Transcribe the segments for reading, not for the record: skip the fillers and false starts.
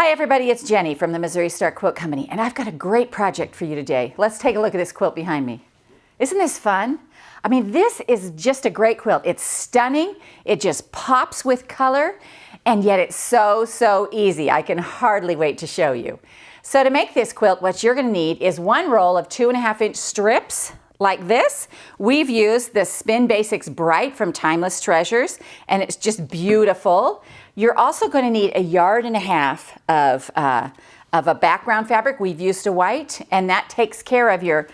Hi everybody, it's Jenny from the Missouri Star Quilt Company, and I've got a great project for you today. Let's take a look at this quilt behind me. Isn't this fun? I mean, this is just a great quilt. It's stunning, it just pops with color, and yet it's so easy. I can hardly wait to show you. So to make this quilt, what you're going to need is one roll of 2.5-inch strips like this. We've used the Spin Basics Bright from Timeless Treasures, and it's just beautiful. You're also going to need 1.5 yards of a background fabric. We've used a white, and that takes care of your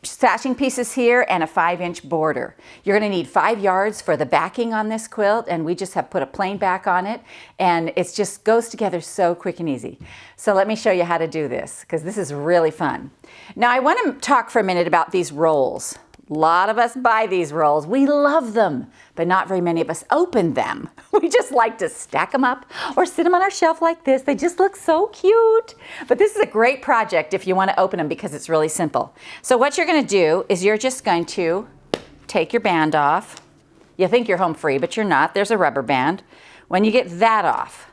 sashing pieces here and a 5-inch border. You're going to need 5 yards for the backing on this quilt, and we just have put a plain back on it, and it just goes together so quick and easy. So let me show you how to do this, because this is really fun. Now I want to talk for a minute about these rolls. A lot of us buy these rolls. We love them, but not very many of us open them. We just like to stack them up or sit them on our shelf like this. They just look so cute. But this is a great project if you want to open them because it's really simple. So what you're going to do is you're just going to take your band off. You think you're home free, but you're not. There's a rubber band. When you get that off,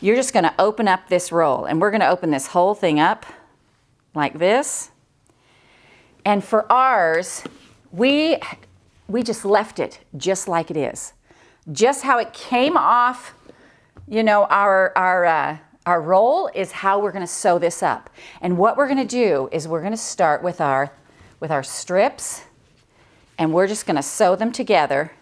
you're just going to open up this roll. And we're going to open this whole thing up like this. And for ours, we just left it just like it is. Just how it came off, you know, our roll is how we're going to sew this up. And what we're going to do is we're going to start with our strips, and we're just going to sew them together.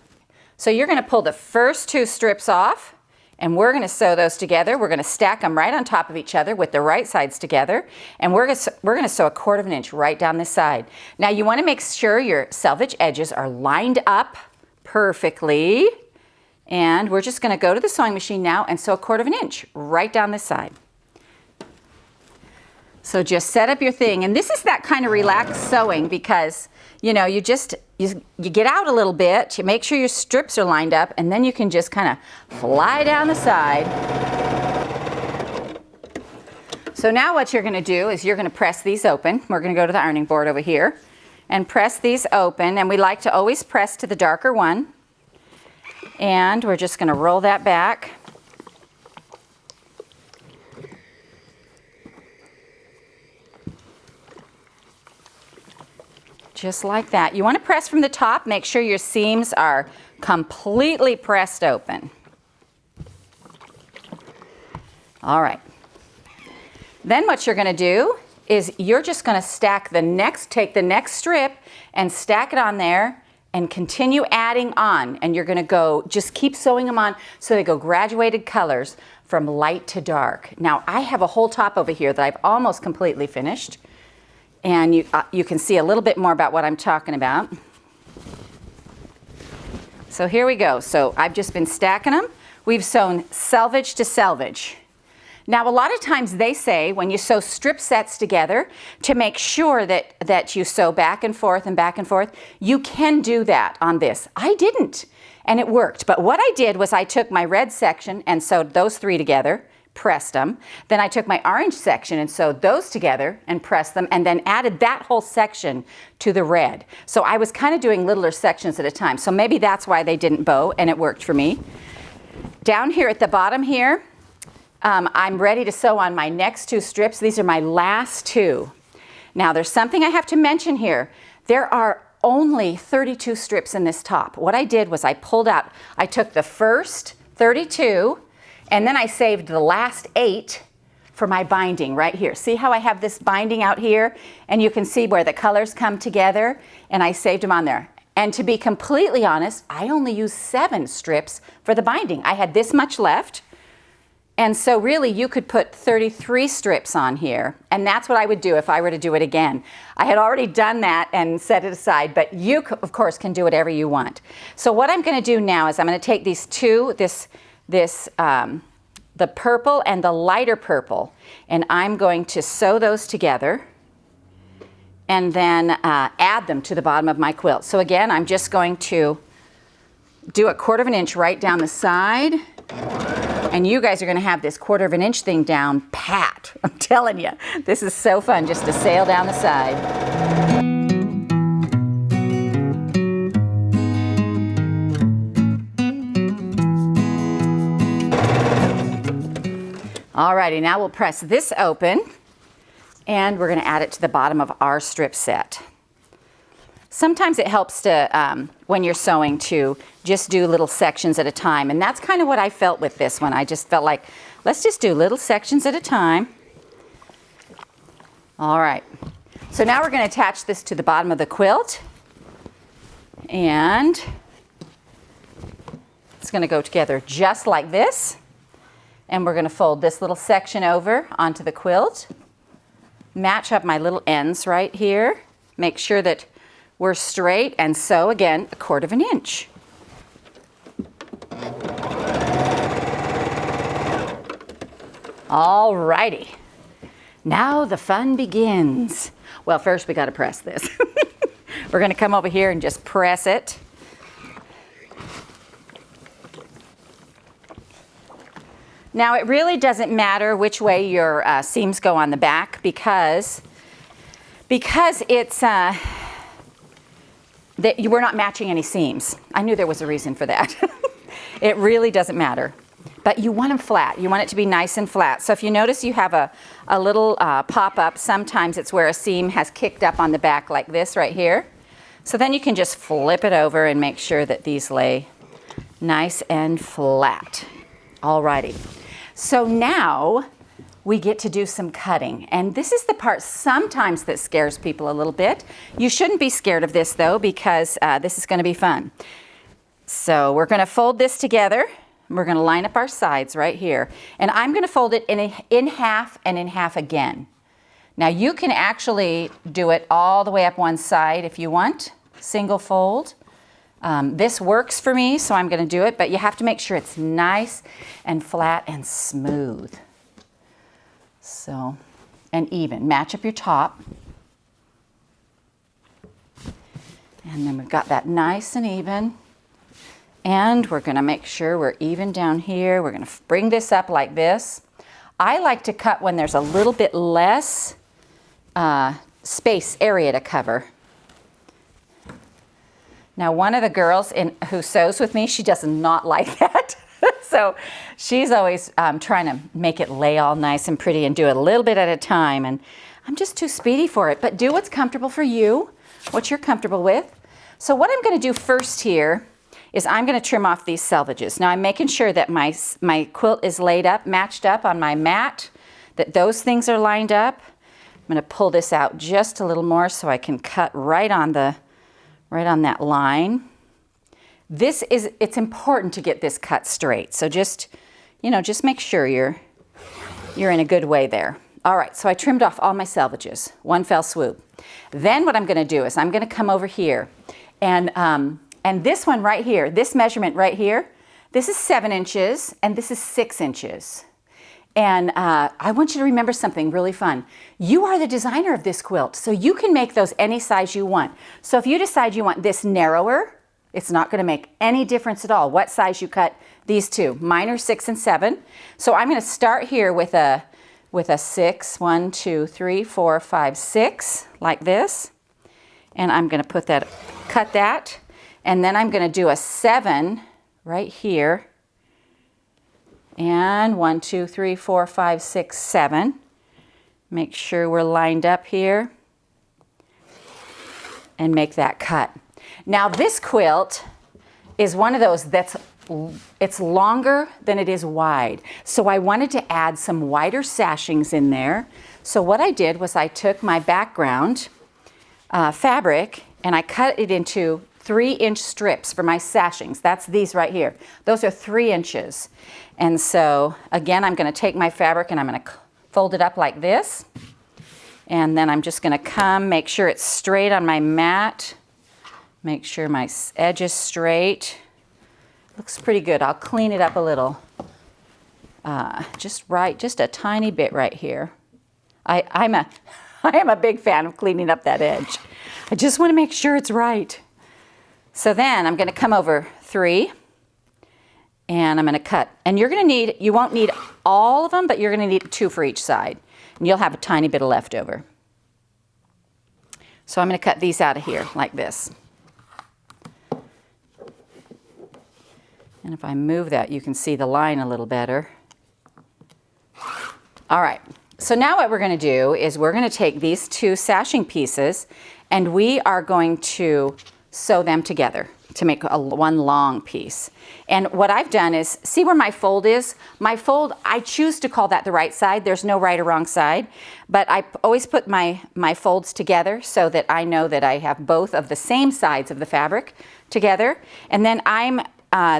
So you're going to pull the first 2 strips off, and we're going to sew those together. We're going to stack them right on top of each other with the right sides together, and we're going to sew 1/4 inch right down this side. Now you want to make sure your selvage edges are lined up perfectly, and we're just going to go to the sewing machine now and sew 1/4 inch right down this side. So just set up your thing, and this is that kind of relaxed sewing because, you know, you get out a little bit, you make sure your strips are lined up, and then you can just kind of fly down the side. So now what you're going to do is you're going to press these open. We're going to go to the ironing board over here and press these open, and we like to always press to the darker one. And we're just going to roll that back. Just like that. You want to press from the top, make sure your seams are completely pressed open. All right. Then what you're going to do is you're just going to take the next strip and stack it on there and continue adding on. And you're going to just keep sewing them on so they go graduated colors from light to dark. Now I have a whole top over here that I've almost completely finished. And you can see a little bit more about what I'm talking about. So here we go. So I've just been stacking them. We've sewn selvage to selvage. Now a lot of times they say when you sew strip sets together to make sure that you sew back and forth and back and forth. You can do that on this. I didn't, and it worked. But what I did was I took my red section and sewed those 3 together, pressed them. Then I took my orange section and sewed those together and pressed them, and then added that whole section to the red. So I was kind of doing littler sections at a time. So maybe that's why they didn't bow, and it worked for me. Down here at the bottom here, I'm ready to sew on my next 2 strips. These are my last 2. Now there's something I have to mention here. There are only 32 strips in this top. What I did was I took the first 32, and then I saved the last 8 for my binding right here. See how I have this binding out here? And you can see where the colors come together, and I saved them on there. And to be completely honest, I only used 7 strips for the binding. I had this much left. And so really you could put 33 strips on here, and that's what I would do if I were to do it again. I had already done that and set it aside, but you of course can do whatever you want. So what I'm going to do now is I'm going to take these 2, the purple and the lighter purple, and I'm going to sew those together and then add them to the bottom of my quilt. So again, I'm just going to do 1/4 inch right down the side. And you guys are going to have this 1/4 inch thing down pat. I'm telling you, this is so fun just to sail down the side. Alrighty, now we'll press this open and we're going to add it to the bottom of our strip set. Sometimes it helps to, when you're sewing, to just do little sections at a time. And that's kind of what I felt with this one. I just felt like, let's just do little sections at a time. All right. So now we're going to attach this to the bottom of the quilt. And it's going to go together just like this. And we're going to fold this little section over onto the quilt. Match up my little ends right here. Make sure that we're straight, and sew again 1/4 inch. All righty. Now the fun begins. Well, first we got to press this. We're going to come over here and just press it. Now it really doesn't matter which way your seams go on the back because it's that we're not matching any seams. I knew there was a reason for that. It really doesn't matter. But you want them flat. You want it to be nice and flat. So if you notice you have a little pop-up, sometimes it's where a seam has kicked up on the back like this right here. So then you can just flip it over and make sure that these lay nice and flat. Alrighty. So now we get to do some cutting. And this is the part sometimes that scares people a little bit. You shouldn't be scared of this though, because this is going to be fun. So we're going to fold this together. We're going to line up our sides right here. And I'm going to fold it in half and in half again. Now you can actually do it all the way up one side if you want, single fold. This works for me, so I'm going to do it, but you have to make sure it's nice and flat and smooth. So, and even. Match up your top. And then we've got that nice and even. And we're going to make sure we're even down here. We're going to bring this up like this. I like to cut when there's a little bit less space area to cover. Now, one of the girls who sews with me, she does not like that. So she's always trying to make it lay all nice and pretty and do it a little bit at a time. And I'm just too speedy for it. But do what's comfortable for you, what you're comfortable with. So what I'm going to do first here is I'm going to trim off these selvages. Now I'm making sure that my quilt is laid up, matched up on my mat, that those things are lined up. I'm going to pull this out just a little more so I can cut right on that line. It's important to get this cut straight. So just make sure you're in a good way there. All right, so I trimmed off all my selvages, one fell swoop. Then what I'm going to do is I'm going to come over here and this one right here, this measurement right here, this is 7 inches and this is 6 inches. And I want you to remember something really fun. You are the designer of this quilt, so you can make those any size you want. So if you decide you want this narrower, it's not going to make any difference at all what size you cut these two. Mine are 6 and 7. So I'm going to start here with a 6, 1, 2, 3, 4, 5, 6, like this. And I'm going to cut that. And then I'm going to do a 7 right here. And 1, 2, 3, 4, 5, 6, 7. Make sure we're lined up here. And make that cut. Now this quilt is one of those it's longer than it is wide. So I wanted to add some wider sashings in there. So what I did was I took my background fabric and I cut it into 3-inch strips for my sashings. That's these right here. Those are 3 inches. And so again, I'm going to take my fabric and I'm going to fold it up like this. And then I'm just going to make sure it's straight on my mat. Make sure my edge is straight. Looks pretty good. I'll clean it up a little. Just a tiny bit right here. I am a big fan of cleaning up that edge. I just want to make sure it's right. So then I'm going to come over 3 and I'm going to cut. And you won't need all of them, but you're going to need 2 for each side. And you'll have a tiny bit of leftover. So I'm going to cut these out of here like this. And if I move that, you can see the line a little better. All right, so now what we're going to do is we're going to take these two sashing pieces and we are going to sew them together to make one long piece. And what I've done is, see where my fold is? My fold, I choose to call that the right side. There's no right or wrong side, but I always put my folds together so that I know that I have both of the same sides of the fabric together. And then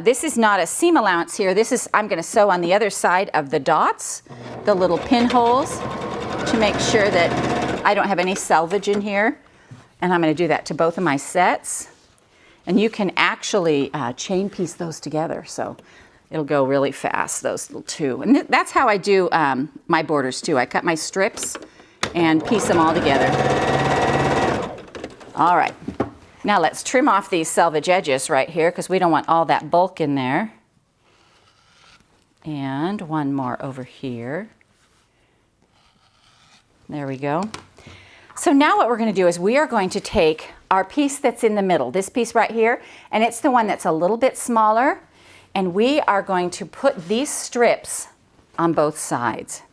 this is not a seam allowance here. I'm going to sew on the other side of the dots, the little pinholes, to make sure that I don't have any selvage in here. And I'm going to do that to both of my sets. And you can actually chain piece those together, so it'll go really fast, those little two. And that's how I do my borders too. I cut my strips and piece them all together. All right, now let's trim off these selvage edges right here because we don't want all that bulk in there. And one more over here. There we go. So now what we're going to do is we are going to take our piece that's in the middle, this piece right here, and it's the one that's a little bit smaller, and we are going to put these strips on both sides.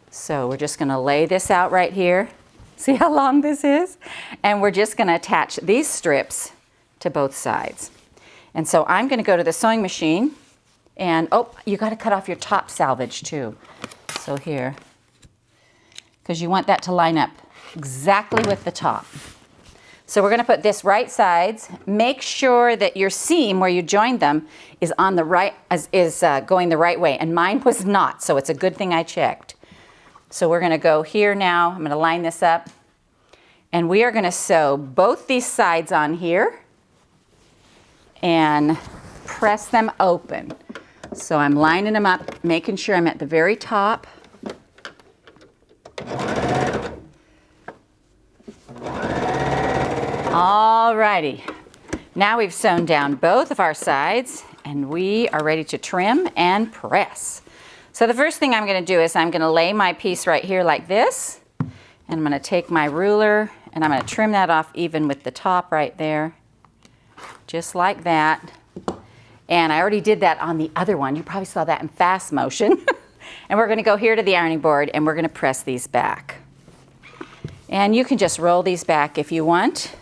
So we're just going to lay this out right here. See how long this is? And we're just going to attach these strips to both sides. And so I'm going to go to the sewing machine, and oh, you got to cut off your top selvage too. So here, because you want that to line up exactly with the top. So we're going to put this right sides. Make sure that your seam where you joined them is on the right, going the right way. And mine was not, so it's a good thing I checked. So we're going to go here now. I'm going to line this up, and we are going to sew both these sides on here and press them open. So I'm lining them up, making sure I'm at the very top. Alrighty, now we've sewn down both of our sides and we are ready to trim and press. So the first thing I'm going to do is I'm going to lay my piece right here like this, and I'm going to take my ruler and I'm going to trim that off even with the top right there, just like that. And I already did that on the other one. You probably saw that in fast motion. And we're going to go here to the ironing board and we're going to press these back. And you can just roll these back if you want.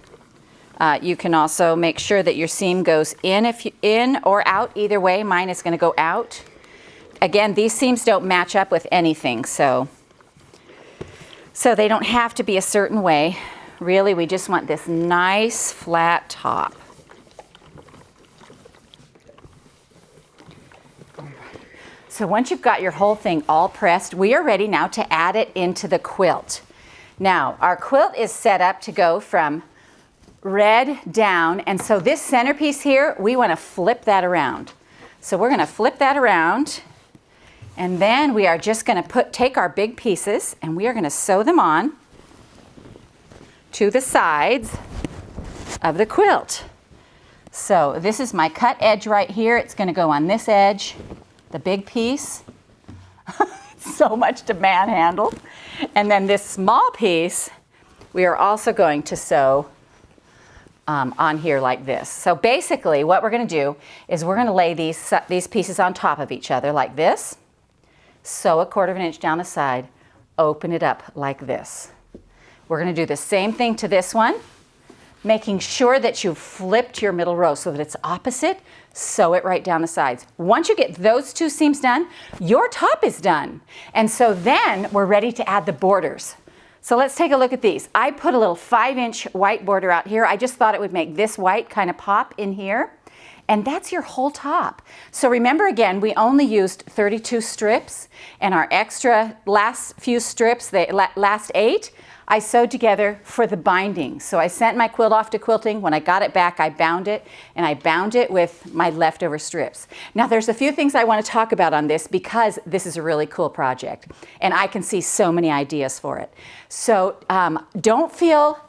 You can also make sure that your seam goes in or out. Either way, mine is going to go out. Again, these seams don't match up with anything, so they don't have to be a certain way. Really, we just want this nice flat top. So once you've got your whole thing all pressed, we are ready now to add it into the quilt. Now, our quilt is set up to go from red down, and so this centerpiece here, we want to flip that around. So we're going to flip that around, and then we are just going to take our big pieces and we are going to sew them on to the sides of the quilt. So this is my cut edge right here. It's going to go on this edge, the big piece. So much to manhandle. And then this small piece, we are also going to sew on here like this. So basically what we're going to do is we're going to lay these pieces on top of each other like this, sew 1/4 inch down the side, open it up like this. We're going to do the same thing to this one, making sure that you've flipped your middle row so that it's opposite. Sew it right down the sides. Once you get those two seams done, your top is done. And so then we're ready to add the borders. So let's take a look at these. I put a little 5-inch white border out here. I just thought it would make this white kind of pop in here. And that's your whole top. So remember again, we only used 32 strips, and our extra last few strips, the last 8, I sewed together for the binding. So I sent my quilt off to quilting. When I got it back, I bound it, and I bound it with my leftover strips. Now there's a few things I want to talk about on this because this is a really cool project, and I can see so many ideas for it. So don't feel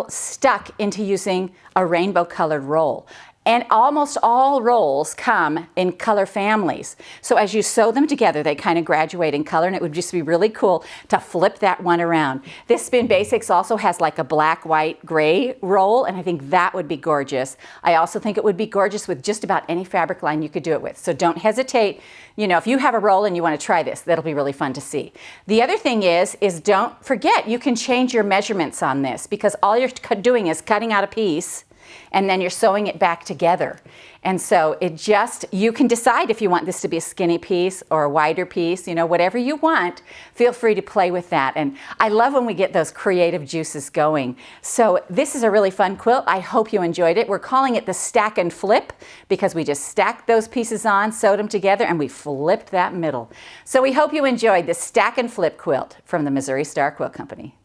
stuck into using a rainbow colored roll. And almost all rolls come in color families. So as you sew them together, they kind of graduate in color, and it would just be really cool to flip that one around. This Spin Basics also has like a black, white, gray roll, and I think that would be gorgeous. I also think it would be gorgeous with just about any fabric line you could do it with. So don't hesitate. You know, if you have a roll and you want to try this, that'll be really fun to see. The other thing is don't forget, you can change your measurements on this, because all you're doing is cutting out a piece and then you're sewing it back together. And so you can decide if you want this to be a skinny piece or a wider piece, you know, whatever you want, feel free to play with that. And I love when we get those creative juices going. So this is a really fun quilt. I hope you enjoyed it. We're calling it the stack and flip because we just stacked those pieces on, sewed them together, and we flipped that middle. So we hope you enjoyed the stack and flip quilt from the Missouri Star Quilt Company.